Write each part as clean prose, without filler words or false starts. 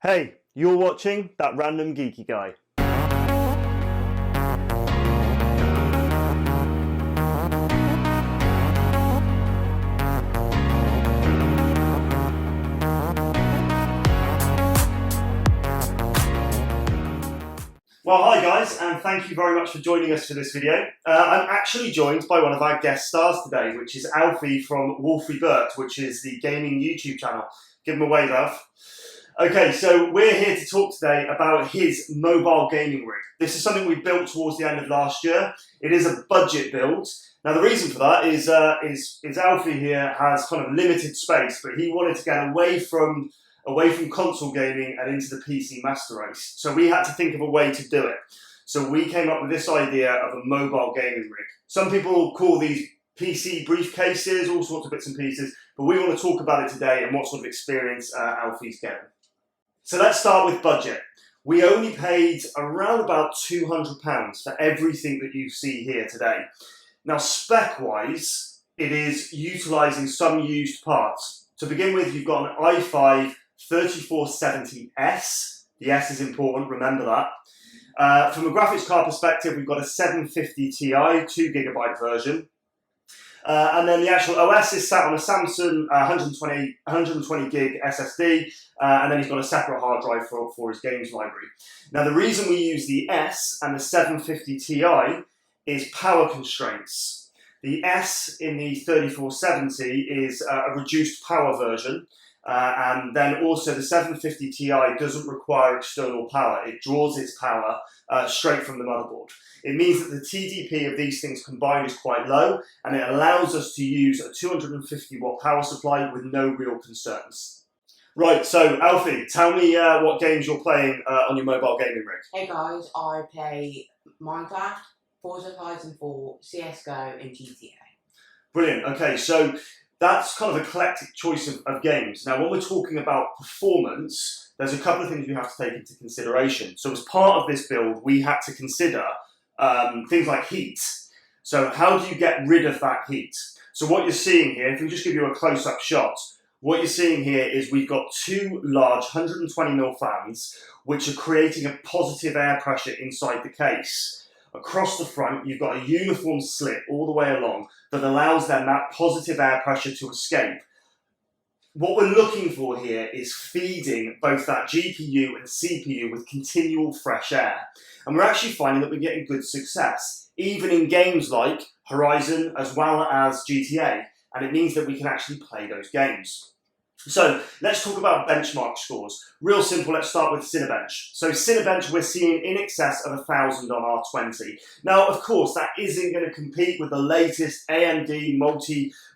Hey, you're watching That Random Geeky Guy. Well, hi guys, and thank you very much for joining us for this video. I'm actually joined by one of our guest stars today, which is Alfie from Wolfy Bert, which is the gaming YouTube channel. Give him a wave, Alf. Okay, so we're here to talk today about his mobile gaming rig. This is something we built towards the end of last year. It is a budget build. Now the reason for that is Alfie here has kind of limited space, but he wanted to get away from console gaming and into the PC master race. So we had to think of a way to do it. So we came up with this idea of a mobile gaming rig. Some people call these PC briefcases, all sorts of bits and pieces, but we want to talk about it today and what sort of experience Alfie's getting. So let's start with budget. We only paid around about £200 for everything that you see here today. Now spec-wise, it is utilising some used parts. To begin with, you've got an i5 3470S. The S is important, remember that. From a graphics card perspective, we've got a 750 Ti, 2GB version. And then the actual OS is sat on a Samsung 120 gig SSD, and then he's got a separate hard drive for his games library. Now the reason we use the S and the 750 Ti is power constraints. The S in the 3470 is a reduced power version, and then also the 750 Ti doesn't require external power. It draws its power straight from the motherboard. It means that the TDP of these things combined is quite low, and it allows us to use a 250 watt power supply with no real concerns. Right, so Alfie, tell me what games you're playing on your mobile gaming rig. Hey guys, I play Minecraft, Forza Horizon 4, CSGO and GTA. Brilliant, okay, so that's kind of an eclectic choice of games. Now when we're talking about performance, there's a couple of things we have to take into consideration. So as part of this build, we had to consider things like heat. So how do you get rid of that heat? So what you're seeing here, if we just give you a close-up shot, what you're seeing here is we've got two large 120mm fans which are creating a positive air pressure inside the case. Across the front, you've got a uniform slit all the way along that allows then that positive air pressure to escape. What we're looking for here is feeding both that GPU and CPU with continual fresh air. And we're actually finding that we're getting good success, even in games like Horizon as well as GTA. And it means that we can actually play those games. So let's talk about benchmark scores. Real simple, let's start with Cinebench. So Cinebench, we're seeing in excess of 1,000 on R20. Now, of course, that isn't going to compete with the latest AMD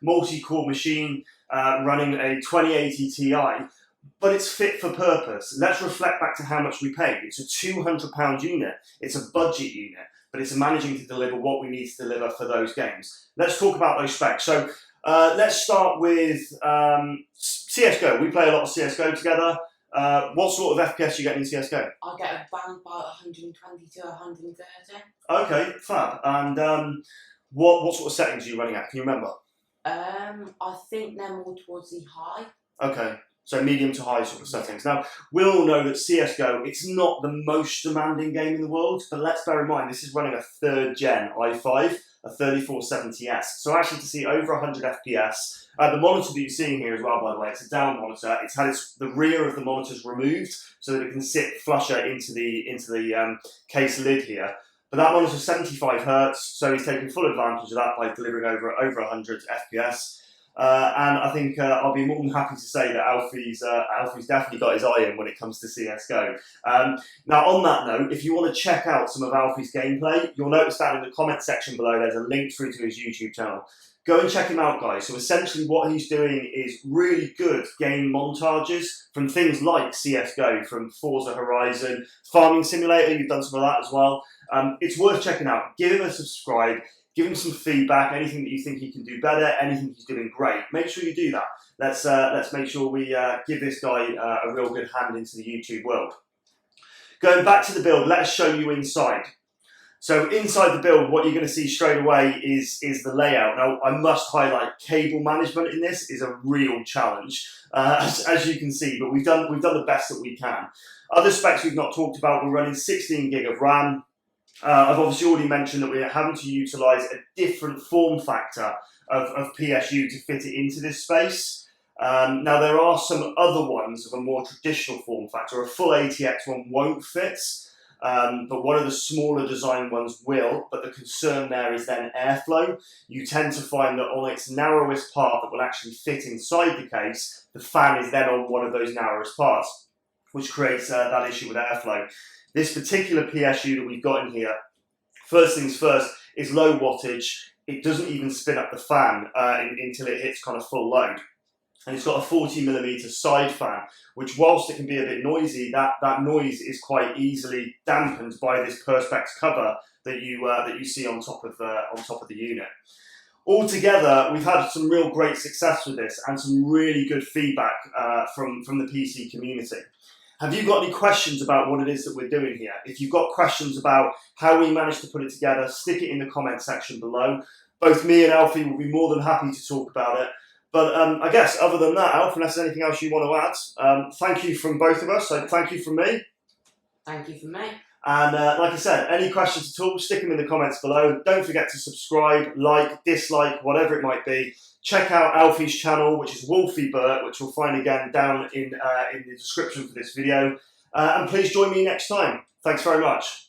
multi-core machine running a 2080 Ti, but it's fit for purpose. Let's reflect back to how much we paid. It's a £200 unit. It's a budget unit, but it's managing to deliver what we need to deliver for those games. Let's talk about those specs. So let's start with CSGO. We play a lot of CSGO together. What sort of FPS are you getting in CSGO? I get around about 120 to 130. Okay, fab. And what sort of settings are you running at? Can you remember? I think they're more towards the high. Okay, so medium to high sort of settings. Now, we all know that CSGO, it's not the most demanding game in the world, but let's bear in mind, this is running a 3rd gen i5, a 3470S. So actually to see over 100 FPS, the monitor that you're seeing here as well, by the way, it's a down monitor. It's had the rear of the monitors removed so that it can sit flusher into the case lid here. But that monitor's 75 Hertz, so he's taking full advantage of that by delivering over 100 FPS. And I think I'll be more than happy to say that Alfie's definitely got his eye in when it comes to CSGO. Now on that note, if you want to check out some of Alfie's gameplay, you'll notice down in the comment section below there's a link through to his YouTube channel. Go and check him out, guys. So essentially what he's doing is really good game montages from things like CSGO, from Forza Horizon, Farming Simulator, you've done some of that as well. It's worth checking out. Give him a subscribe. Give him some feedback, anything that you think he can do better, anything he's doing great. Make sure you do that. Let's make sure we give this guy a real good hand into the YouTube world. Going back to the build, let us show you inside. So inside the build, what you're going to see straight away is the layout. Now, I must highlight cable management in this is a real challenge, as you can see, but we've done the best that we can. Other specs we've not talked about, we're running 16 gig of RAM. I've obviously already mentioned that we're having to utilise a different form factor of PSU to fit it into this space. Now, there are some other ones of a more traditional form factor. A full ATX one won't fit. But one of the smaller design ones will, but the concern there is then airflow. You tend to find that on its narrowest part that will actually fit inside the case, the fan is then on one of those narrowest parts, which creates that issue with airflow. This particular PSU that we've got in here, first things first, is low wattage. It doesn't even spin up the fan until it hits kind of full load. And it's got a 40mm side fan, which whilst it can be a bit noisy, that noise is quite easily dampened by this Perspex cover that you see on top of the unit. Altogether, we've had some real great success with this and some really good feedback from the PC community. Have you got any questions about what it is that we're doing here? If you've got questions about how we managed to put it together, stick it in the comment section below. Both me and Alfie will be more than happy to talk about it. But I guess other than that, Alf, unless there's anything else you want to add, thank you from both of us. So thank you from me. Thank you from me. And like I said, any questions at all, stick them in the comments below. Don't forget to subscribe, like, dislike, whatever it might be. Check out Alfie's channel, which is Wolfy Bert, which you'll find again down in the description for this video. And please join me next time. Thanks very much.